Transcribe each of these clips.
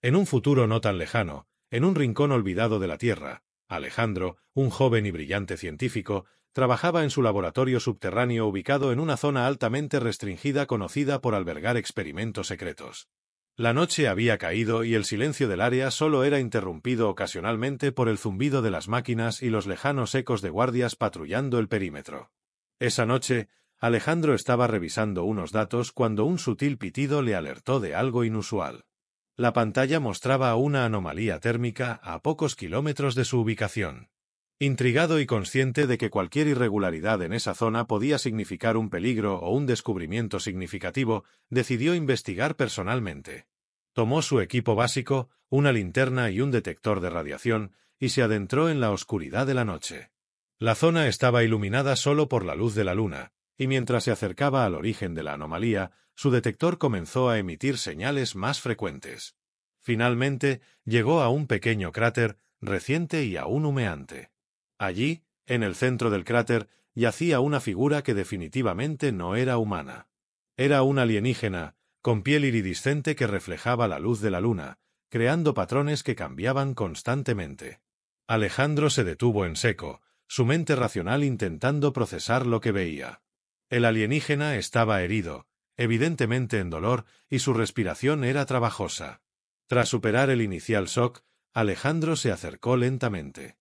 En un futuro no tan lejano, en un rincón olvidado de la Tierra, Alejandro, un joven y brillante científico, trabajaba en su laboratorio subterráneo ubicado en una zona altamente restringida conocida por albergar experimentos secretos. La noche había caído y el silencio del área solo era interrumpido ocasionalmente por el zumbido de las máquinas y los lejanos ecos de guardias patrullando el perímetro. Esa noche, Alejandro estaba revisando unos datos cuando un sutil pitido le alertó de algo inusual. La pantalla mostraba una anomalía térmica a pocos kilómetros de su ubicación. Intrigado y consciente de que cualquier irregularidad en esa zona podía significar un peligro o un descubrimiento significativo, decidió investigar personalmente. Tomó su equipo básico, una linterna y un detector de radiación, y se adentró en la oscuridad de la noche. La zona estaba iluminada solo por la luz de la luna, y mientras se acercaba al origen de la anomalía, su detector comenzó a emitir señales más frecuentes. Finalmente, llegó a un pequeño cráter, reciente y aún humeante. Allí, en el centro del cráter, yacía una figura que definitivamente no era humana. Era un alienígena, con piel iridiscente que reflejaba la luz de la luna, creando patrones que cambiaban constantemente. Alejandro se detuvo en seco, su mente racional intentando procesar lo que veía. El alienígena estaba herido, evidentemente en dolor, y su respiración era trabajosa. Tras superar el inicial shock, Alejandro se acercó lentamente.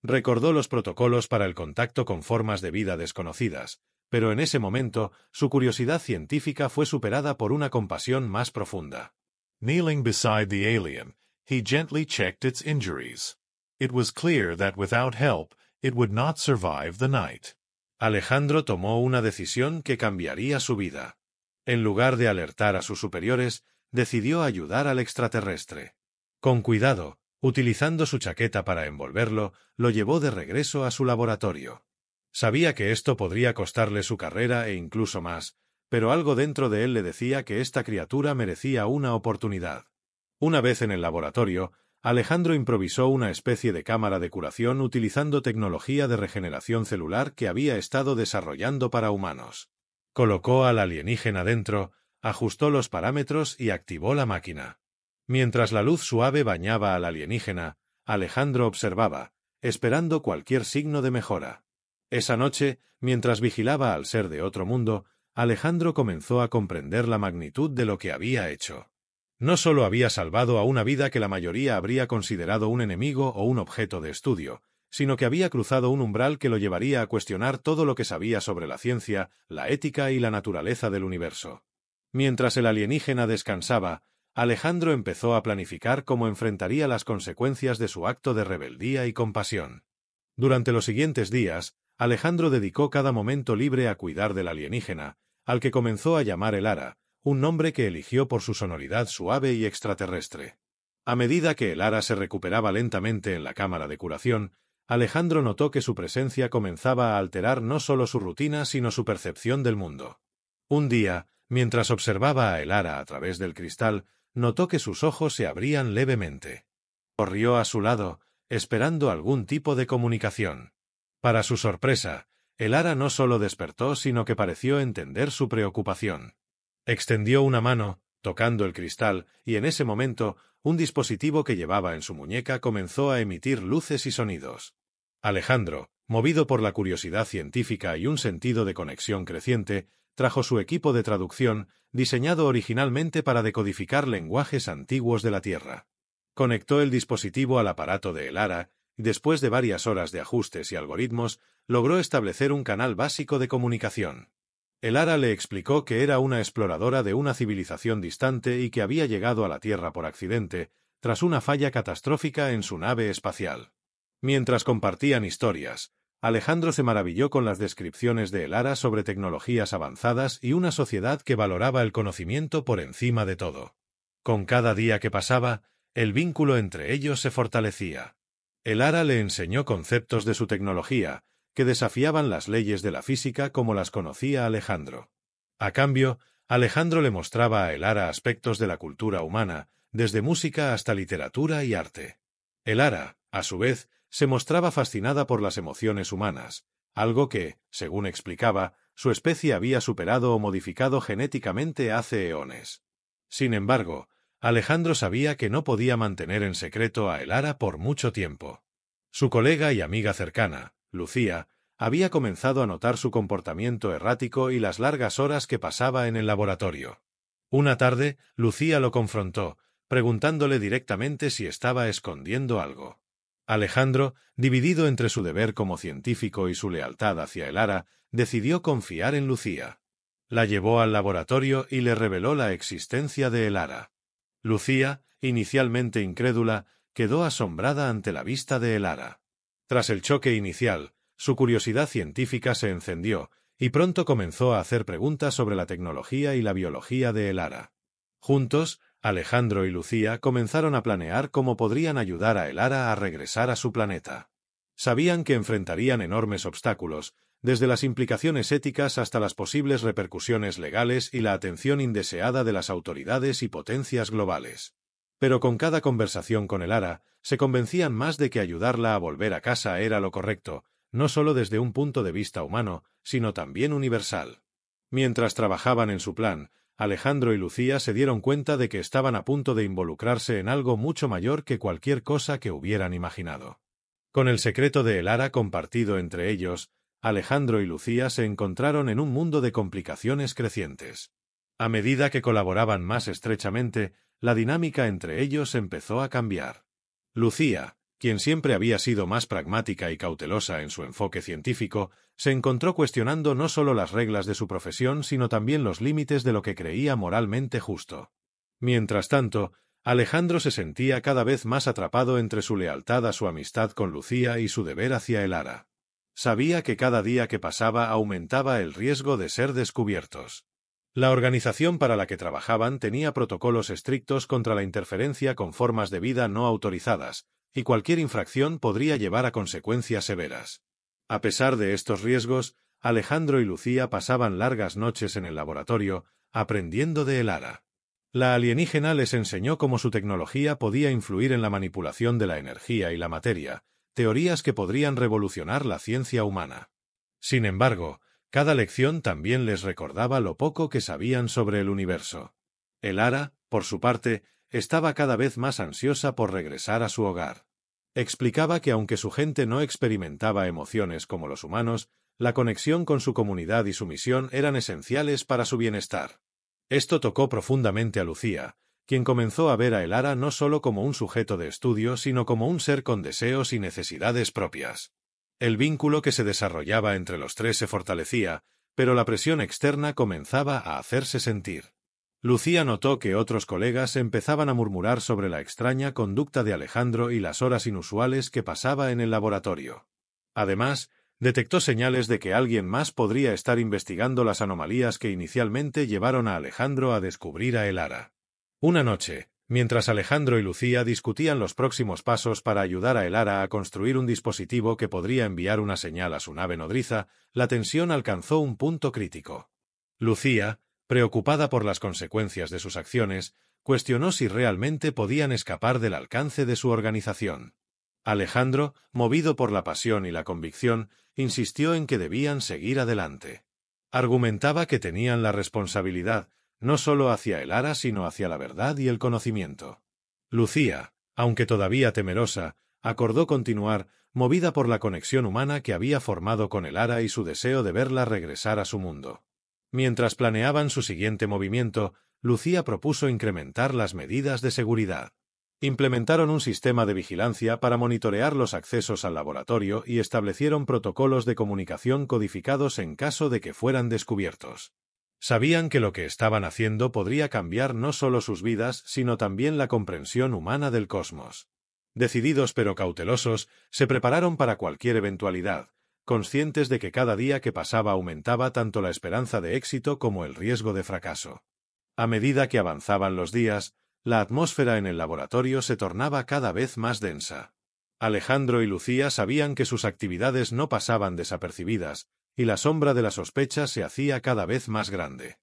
Recordó los protocolos para el contacto con formas de vida desconocidas, pero en ese momento su curiosidad científica fue superada por una compasión más profunda. Kneeling beside the alien, he gently checked its injuries. It was clear that without help, it would not survive the night. Alejandro tomó una decisión que cambiaría su vida. En lugar de alertar a sus superiores, decidió ayudar al extraterrestre. Con cuidado, utilizando su chaqueta para envolverlo, lo llevó de regreso a su laboratorio. Sabía que esto podría costarle su carrera e incluso más, pero algo dentro de él le decía que esta criatura merecía una oportunidad. Una vez en el laboratorio, Alejandro improvisó una especie de cámara de curación utilizando tecnología de regeneración celular que había estado desarrollando para humanos. Colocó al alienígena dentro, ajustó los parámetros y activó la máquina. Mientras la luz suave bañaba al alienígena, Alejandro observaba, esperando cualquier signo de mejora. Esa noche, mientras vigilaba al ser de otro mundo, Alejandro comenzó a comprender la magnitud de lo que había hecho. No solo había salvado a una vida que la mayoría habría considerado un enemigo o un objeto de estudio, sino que había cruzado un umbral que lo llevaría a cuestionar todo lo que sabía sobre la ciencia, la ética y la naturaleza del universo. Mientras el alienígena descansaba, Alejandro empezó a planificar cómo enfrentaría las consecuencias de su acto de rebeldía y compasión. Durante los siguientes días, Alejandro dedicó cada momento libre a cuidar del alienígena, al que comenzó a llamar el Ara, un nombre que eligió por su sonoridad suave y extraterrestre. A medida que el Ara se recuperaba lentamente en la cámara de curación, Alejandro notó que su presencia comenzaba a alterar no solo su rutina sino su percepción del mundo. Un día, mientras observaba a el Ara a través del cristal, notó que sus ojos se abrían levemente. Corrió a su lado, esperando algún tipo de comunicación. Para su sorpresa, el Ara no solo despertó sino que pareció entender su preocupación. Extendió una mano, tocando el cristal, y en ese momento, un dispositivo que llevaba en su muñeca comenzó a emitir luces y sonidos. Alejandro, movido por la curiosidad científica y un sentido de conexión creciente, trajo su equipo de traducción, diseñado originalmente para decodificar lenguajes antiguos de la Tierra. Conectó el dispositivo al aparato de el Ara, y después de varias horas de ajustes y algoritmos, logró establecer un canal básico de comunicación. El Ara le explicó que era una exploradora de una civilización distante y que había llegado a la Tierra por accidente, tras una falla catastrófica en su nave espacial. Mientras compartían historias, Alejandro se maravilló con las descripciones de el Ara sobre tecnologías avanzadas y una sociedad que valoraba el conocimiento por encima de todo. Con cada día que pasaba, el vínculo entre ellos se fortalecía. El Ara le enseñó conceptos de su tecnología, que desafiaban las leyes de la física como las conocía Alejandro. A cambio, Alejandro le mostraba a el Ara aspectos de la cultura humana, desde música hasta literatura y arte. El Ara, a su vez, se mostraba fascinada por las emociones humanas, algo que, según explicaba, su especie había superado o modificado genéticamente hace eones. Sin embargo, Alejandro sabía que no podía mantener en secreto a Elara por mucho tiempo. Su colega y amiga cercana, Lucía, había comenzado a notar su comportamiento errático y las largas horas que pasaba en el laboratorio. Una tarde, Lucía lo confrontó, preguntándole directamente si estaba escondiendo algo. Alejandro, dividido entre su deber como científico y su lealtad hacia Elara, decidió confiar en Lucía. La llevó al laboratorio y le reveló la existencia de Elara. Lucía, inicialmente incrédula, quedó asombrada ante la vista de Elara. Tras el choque inicial, su curiosidad científica se encendió, y pronto comenzó a hacer preguntas sobre la tecnología y la biología de Elara. Juntos, Alejandro y Lucía comenzaron a planear cómo podrían ayudar a Elara a regresar a su planeta. Sabían que enfrentarían enormes obstáculos, desde las implicaciones éticas hasta las posibles repercusiones legales y la atención indeseada de las autoridades y potencias globales. Pero con cada conversación con Elara, se convencían más de que ayudarla a volver a casa era lo correcto, no solo desde un punto de vista humano, sino también universal. Mientras trabajaban en su plan, Alejandro y Lucía se dieron cuenta de que estaban a punto de involucrarse en algo mucho mayor que cualquier cosa que hubieran imaginado. Con el secreto de Elara compartido entre ellos, Alejandro y Lucía se encontraron en un mundo de complicaciones crecientes. A medida que colaboraban más estrechamente, la dinámica entre ellos empezó a cambiar. Lucía, quien siempre había sido más pragmática y cautelosa en su enfoque científico, se encontró cuestionando no solo las reglas de su profesión, sino también los límites de lo que creía moralmente justo. Mientras tanto, Alejandro se sentía cada vez más atrapado entre su lealtad a su amistad con Lucía y su deber hacia Elara. Sabía que cada día que pasaba aumentaba el riesgo de ser descubiertos. La organización para la que trabajaban tenía protocolos estrictos contra la interferencia con formas de vida no autorizadas, y cualquier infracción podría llevar a consecuencias severas. A pesar de estos riesgos, Alejandro y Lucía pasaban largas noches en el laboratorio, aprendiendo de Elara. La alienígena les enseñó cómo su tecnología podía influir en la manipulación de la energía y la materia, teorías que podrían revolucionar la ciencia humana. Sin embargo, cada lección también les recordaba lo poco que sabían sobre el universo. Elara, por su parte, estaba cada vez más ansiosa por regresar a su hogar. Explicaba que aunque su gente no experimentaba emociones como los humanos, la conexión con su comunidad y su misión eran esenciales para su bienestar. Esto tocó profundamente a Lucía, quien comenzó a ver a Elara no solo como un sujeto de estudio, sino como un ser con deseos y necesidades propias. El vínculo que se desarrollaba entre los tres se fortalecía, pero la presión externa comenzaba a hacerse sentir. Lucía notó que otros colegas empezaban a murmurar sobre la extraña conducta de Alejandro y las horas inusuales que pasaba en el laboratorio. Además, detectó señales de que alguien más podría estar investigando las anomalías que inicialmente llevaron a Alejandro a descubrir a Elara. Una noche, mientras Alejandro y Lucía discutían los próximos pasos para ayudar a Elara a construir un dispositivo que podría enviar una señal a su nave nodriza, la tensión alcanzó un punto crítico. Lucía, preocupada por las consecuencias de sus acciones, cuestionó si realmente podían escapar del alcance de su organización. Alejandro, movido por la pasión y la convicción, insistió en que debían seguir adelante. Argumentaba que tenían la responsabilidad, no solo hacia Elara sino hacia la verdad y el conocimiento. Lucía, aunque todavía temerosa, acordó continuar, movida por la conexión humana que había formado con Elara y su deseo de verla regresar a su mundo. Mientras planeaban su siguiente movimiento, Lucía propuso incrementar las medidas de seguridad. Implementaron un sistema de vigilancia para monitorear los accesos al laboratorio y establecieron protocolos de comunicación codificados en caso de que fueran descubiertos. Sabían que lo que estaban haciendo podría cambiar no solo sus vidas, sino también la comprensión humana del cosmos. Decididos pero cautelosos, se prepararon para cualquier eventualidad, conscientes de que cada día que pasaba aumentaba tanto la esperanza de éxito como el riesgo de fracaso. A medida que avanzaban los días, la atmósfera en el laboratorio se tornaba cada vez más densa. Alejandro y Lucía sabían que sus actividades no pasaban desapercibidas, y la sombra de la sospecha se hacía cada vez más grande.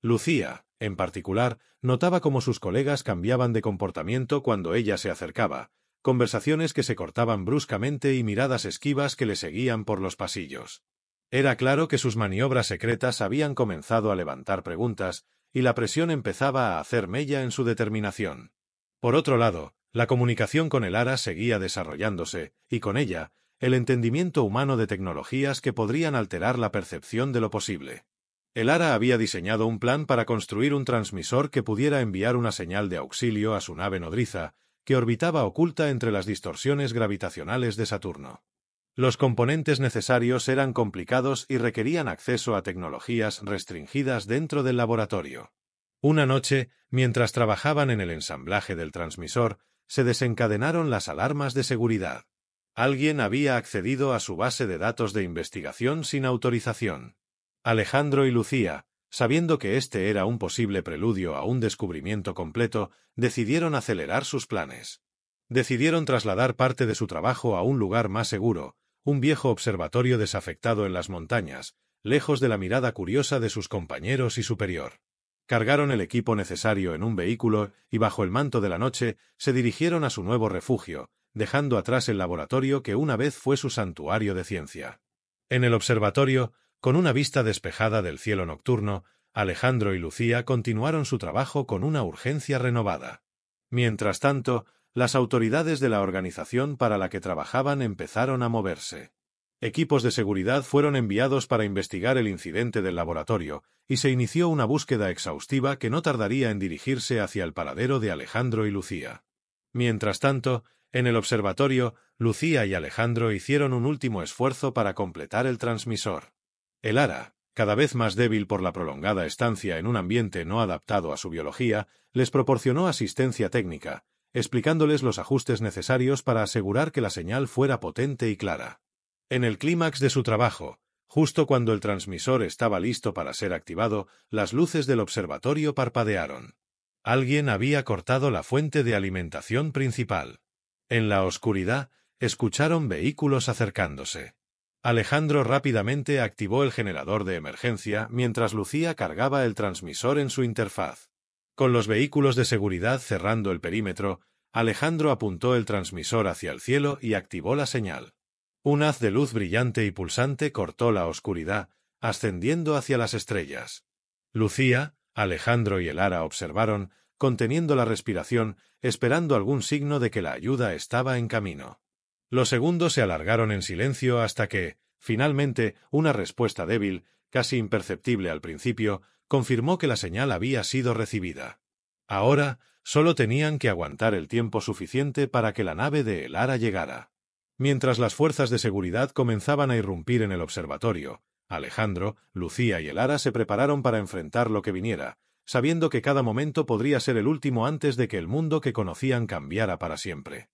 Lucía, en particular, notaba cómo sus colegas cambiaban de comportamiento cuando ella se acercaba, conversaciones que se cortaban bruscamente y miradas esquivas que le seguían por los pasillos. Era claro que sus maniobras secretas habían comenzado a levantar preguntas, y la presión empezaba a hacer mella en su determinación. Por otro lado, la comunicación con Elara seguía desarrollándose, y con ella, el entendimiento humano de tecnologías que podrían alterar la percepción de lo posible. Elara había diseñado un plan para construir un transmisor que pudiera enviar una señal de auxilio a su nave nodriza, que orbitaba oculta entre las distorsiones gravitacionales de Saturno. Los componentes necesarios eran complicados y requerían acceso a tecnologías restringidas dentro del laboratorio. Una noche, mientras trabajaban en el ensamblaje del transmisor, se desencadenaron las alarmas de seguridad. Alguien había accedido a su base de datos de investigación sin autorización. Alejandro y Lucía, sabiendo que este era un posible preludio a un descubrimiento completo, decidieron acelerar sus planes. Decidieron trasladar parte de su trabajo a un lugar más seguro, un viejo observatorio desafectado en las montañas, lejos de la mirada curiosa de sus compañeros y superior. Cargaron el equipo necesario en un vehículo y bajo el manto de la noche se dirigieron a su nuevo refugio, dejando atrás el laboratorio que una vez fue su santuario de ciencia. En el observatorio, con una vista despejada del cielo nocturno, Alejandro y Lucía continuaron su trabajo con una urgencia renovada. Mientras tanto, las autoridades de la organización para la que trabajaban empezaron a moverse. Equipos de seguridad fueron enviados para investigar el incidente del laboratorio, y se inició una búsqueda exhaustiva que no tardaría en dirigirse hacia el paradero de Alejandro y Lucía. Mientras tanto, en el observatorio, Lucía y Alejandro hicieron un último esfuerzo para completar el transmisor. Elara, cada vez más débil por la prolongada estancia en un ambiente no adaptado a su biología, les proporcionó asistencia técnica, explicándoles los ajustes necesarios para asegurar que la señal fuera potente y clara. En el clímax de su trabajo, justo cuando el transmisor estaba listo para ser activado, las luces del observatorio parpadearon. Alguien había cortado la fuente de alimentación principal. En la oscuridad, escucharon vehículos acercándose. Alejandro rápidamente activó el generador de emergencia mientras Lucía cargaba el transmisor en su interfaz. Con los vehículos de seguridad cerrando el perímetro, Alejandro apuntó el transmisor hacia el cielo y activó la señal. Un haz de luz brillante y pulsante cortó la oscuridad, ascendiendo hacia las estrellas. Lucía, Alejandro y Elara observaron, conteniendo la respiración, esperando algún signo de que la ayuda estaba en camino. Los segundos se alargaron en silencio hasta que, finalmente, una respuesta débil, casi imperceptible al principio, confirmó que la señal había sido recibida. Ahora, solo tenían que aguantar el tiempo suficiente para que la nave de Elara llegara. Mientras las fuerzas de seguridad comenzaban a irrumpir en el observatorio, Alejandro, Lucía y Elara se prepararon para enfrentar lo que viniera, sabiendo que cada momento podría ser el último antes de que el mundo que conocían cambiara para siempre.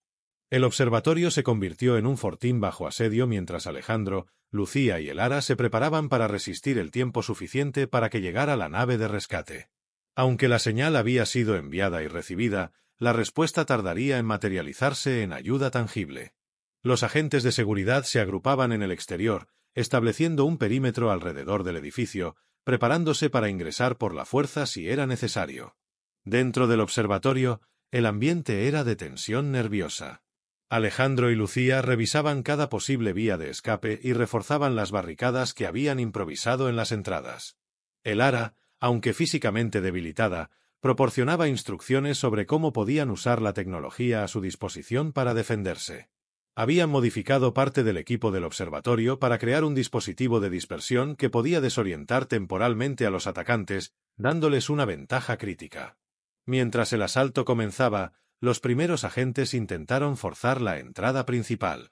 El observatorio se convirtió en un fortín bajo asedio mientras Alejandro, Lucía y Elara se preparaban para resistir el tiempo suficiente para que llegara la nave de rescate. Aunque la señal había sido enviada y recibida, la respuesta tardaría en materializarse en ayuda tangible. Los agentes de seguridad se agrupaban en el exterior, estableciendo un perímetro alrededor del edificio, preparándose para ingresar por la fuerza si era necesario. Dentro del observatorio, el ambiente era de tensión nerviosa. Alejandro y Lucía revisaban cada posible vía de escape y reforzaban las barricadas que habían improvisado en las entradas. Elara, aunque físicamente debilitada, proporcionaba instrucciones sobre cómo podían usar la tecnología a su disposición para defenderse. Habían modificado parte del equipo del observatorio para crear un dispositivo de dispersión que podía desorientar temporalmente a los atacantes, dándoles una ventaja crítica. Mientras el asalto comenzaba, los primeros agentes intentaron forzar la entrada principal.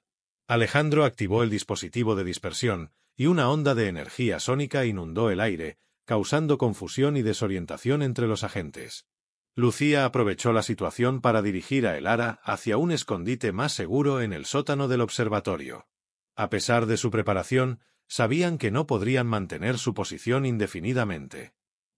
Alejandro activó el dispositivo de dispersión, y una onda de energía sónica inundó el aire, causando confusión y desorientación entre los agentes. Lucía aprovechó la situación para dirigir a Elara hacia un escondite más seguro en el sótano del observatorio. A pesar de su preparación, sabían que no podrían mantener su posición indefinidamente.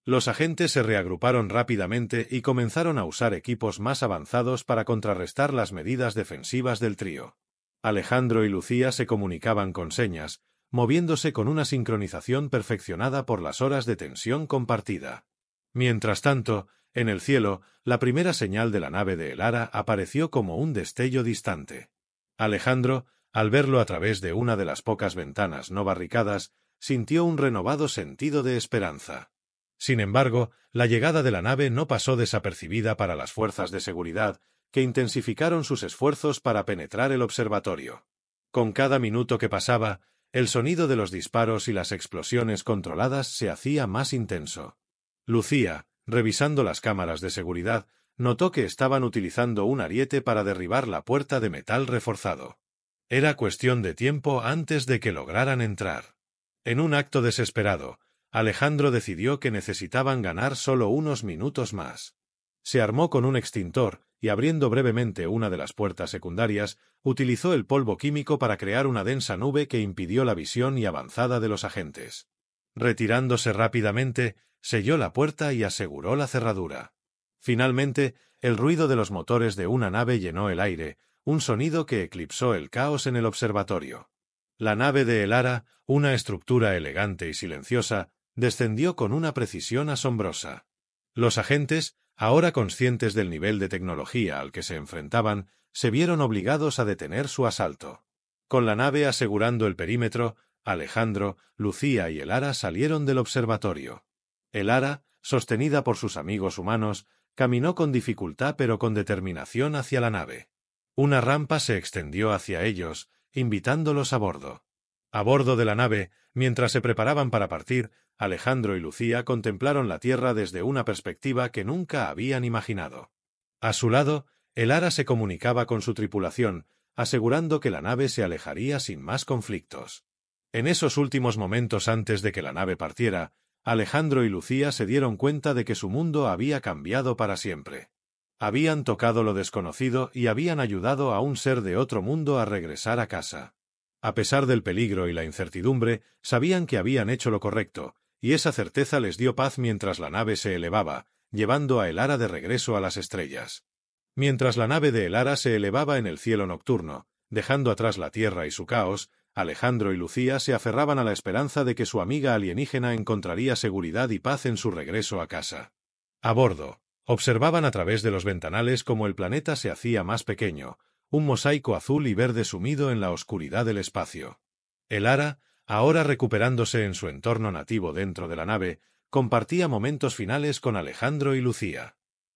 Los agentes se reagruparon rápidamente y comenzaron a usar equipos más avanzados para contrarrestar las medidas defensivas del trío. Alejandro y Lucía se comunicaban con señas, moviéndose con una sincronización perfeccionada por las horas de tensión compartida. Mientras tanto, en el cielo, la primera señal de la nave de Elara apareció como un destello distante. Alejandro, al verlo a través de una de las pocas ventanas no barricadas, sintió un renovado sentido de esperanza. Sin embargo, la llegada de la nave no pasó desapercibida para las fuerzas de seguridad, que intensificaron sus esfuerzos para penetrar el observatorio. Con cada minuto que pasaba, el sonido de los disparos y las explosiones controladas se hacía más intenso. Lucía, revisando las cámaras de seguridad, notó que estaban utilizando un ariete para derribar la puerta de metal reforzado. Era cuestión de tiempo antes de que lograran entrar. En un acto desesperado, Alejandro decidió que necesitaban ganar solo unos minutos más. Se armó con un extintor y, abriendo brevemente una de las puertas secundarias, utilizó el polvo químico para crear una densa nube que impidió la visión y avanzada de los agentes. Retirándose rápidamente, selló la puerta y aseguró la cerradura. Finalmente, el ruido de los motores de una nave llenó el aire, un sonido que eclipsó el caos en el observatorio. La nave de Elara, una estructura elegante y silenciosa, descendió con una precisión asombrosa. Los agentes, ahora conscientes del nivel de tecnología al que se enfrentaban, se vieron obligados a detener su asalto. Con la nave asegurando el perímetro, Alejandro, Lucía y Elara salieron del observatorio. Elara, sostenida por sus amigos humanos, caminó con dificultad pero con determinación hacia la nave. Una rampa se extendió hacia ellos, invitándolos a bordo. A bordo de la nave, mientras se preparaban para partir, Alejandro y Lucía contemplaron la Tierra desde una perspectiva que nunca habían imaginado. A su lado, Elara se comunicaba con su tripulación, asegurando que la nave se alejaría sin más conflictos. En esos últimos momentos antes de que la nave partiera, Alejandro y Lucía se dieron cuenta de que su mundo había cambiado para siempre. Habían tocado lo desconocido y habían ayudado a un ser de otro mundo a regresar a casa. A pesar del peligro y la incertidumbre, sabían que habían hecho lo correcto, y esa certeza les dio paz mientras la nave se elevaba, llevando a Elara de regreso a las estrellas. Mientras la nave de Elara se elevaba en el cielo nocturno, dejando atrás la Tierra y su caos, Alejandro y Lucía se aferraban a la esperanza de que su amiga alienígena encontraría seguridad y paz en su regreso a casa. A bordo, observaban a través de los ventanales cómo el planeta se hacía más pequeño, un mosaico azul y verde sumido en la oscuridad del espacio. Elara, ahora recuperándose en su entorno nativo dentro de la nave, compartía momentos finales con Alejandro y Lucía.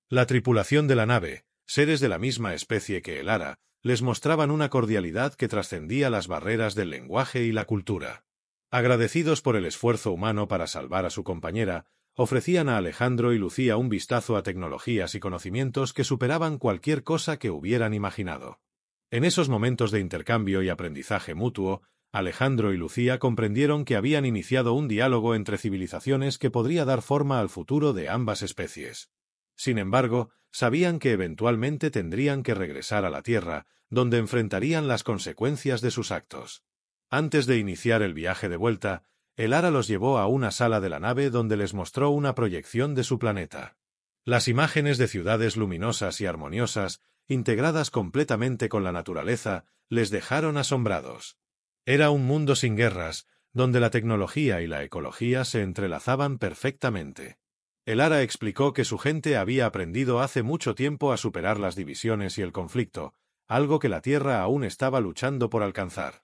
La tripulación de la nave, seres de la misma especie que Elara, les mostraban una cordialidad que trascendía las barreras del lenguaje y la cultura. Agradecidos por el esfuerzo humano para salvar a su compañera, ofrecían a Alejandro y Lucía un vistazo a tecnologías y conocimientos que superaban cualquier cosa que hubieran imaginado. En esos momentos de intercambio y aprendizaje mutuo, Alejandro y Lucía comprendieron que habían iniciado un diálogo entre civilizaciones que podría dar forma al futuro de ambas especies. Sin embargo, sabían que eventualmente tendrían que regresar a la Tierra, donde enfrentarían las consecuencias de sus actos. Antes de iniciar el viaje de vuelta, Elara los llevó a una sala de la nave donde les mostró una proyección de su planeta. Las imágenes de ciudades luminosas y armoniosas, integradas completamente con la naturaleza, les dejaron asombrados. Era un mundo sin guerras, donde la tecnología y la ecología se entrelazaban perfectamente. Elara explicó que su gente había aprendido hace mucho tiempo a superar las divisiones y el conflicto, algo que la Tierra aún estaba luchando por alcanzar.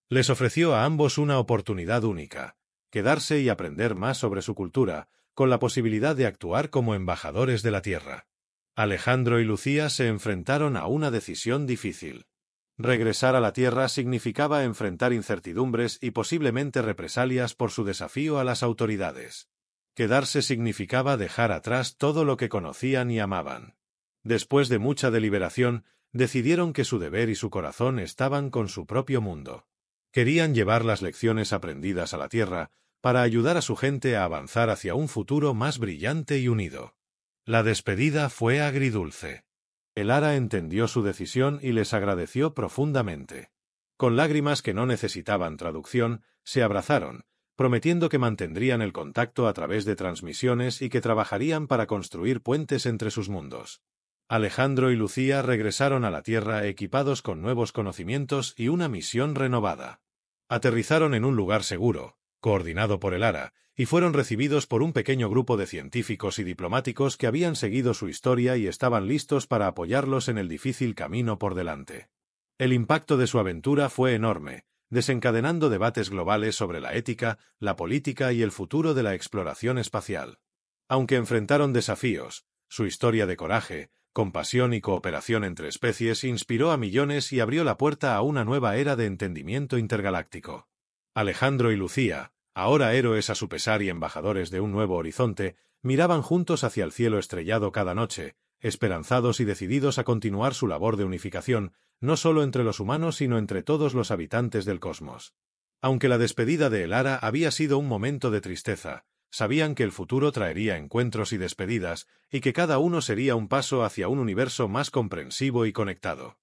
Les ofreció a ambos una oportunidad única: quedarse y aprender más sobre su cultura, con la posibilidad de actuar como embajadores de la Tierra. Alejandro y Lucía se enfrentaron a una decisión difícil. Regresar a la Tierra significaba enfrentar incertidumbres y posiblemente represalias por su desafío a las autoridades. Quedarse significaba dejar atrás todo lo que conocían y amaban. Después de mucha deliberación, decidieron que su deber y su corazón estaban con su propio mundo. Querían llevar las lecciones aprendidas a la Tierra para ayudar a su gente a avanzar hacia un futuro más brillante y unido. La despedida fue agridulce. Elara entendió su decisión y les agradeció profundamente. Con lágrimas que no necesitaban traducción, se abrazaron, prometiendo que mantendrían el contacto a través de transmisiones y que trabajarían para construir puentes entre sus mundos. Alejandro y Lucía regresaron a la Tierra equipados con nuevos conocimientos y una misión renovada. Aterrizaron en un lugar seguro, coordinado por Elara, y fueron recibidos por un pequeño grupo de científicos y diplomáticos que habían seguido su historia y estaban listos para apoyarlos en el difícil camino por delante. El impacto de su aventura fue enorme, desencadenando debates globales sobre la ética, la política y el futuro de la exploración espacial. Aunque enfrentaron desafíos, su historia de coraje, compasión y cooperación entre especies inspiró a millones y abrió la puerta a una nueva era de entendimiento intergaláctico. Alejandro y Lucía, ahora héroes a su pesar y embajadores de un nuevo horizonte, miraban juntos hacia el cielo estrellado cada noche, esperanzados y decididos a continuar su labor de unificación, no solo entre los humanos sino entre todos los habitantes del cosmos. Aunque la despedida de Elara había sido un momento de tristeza, sabían que el futuro traería encuentros y despedidas, y que cada uno sería un paso hacia un universo más comprensivo y conectado.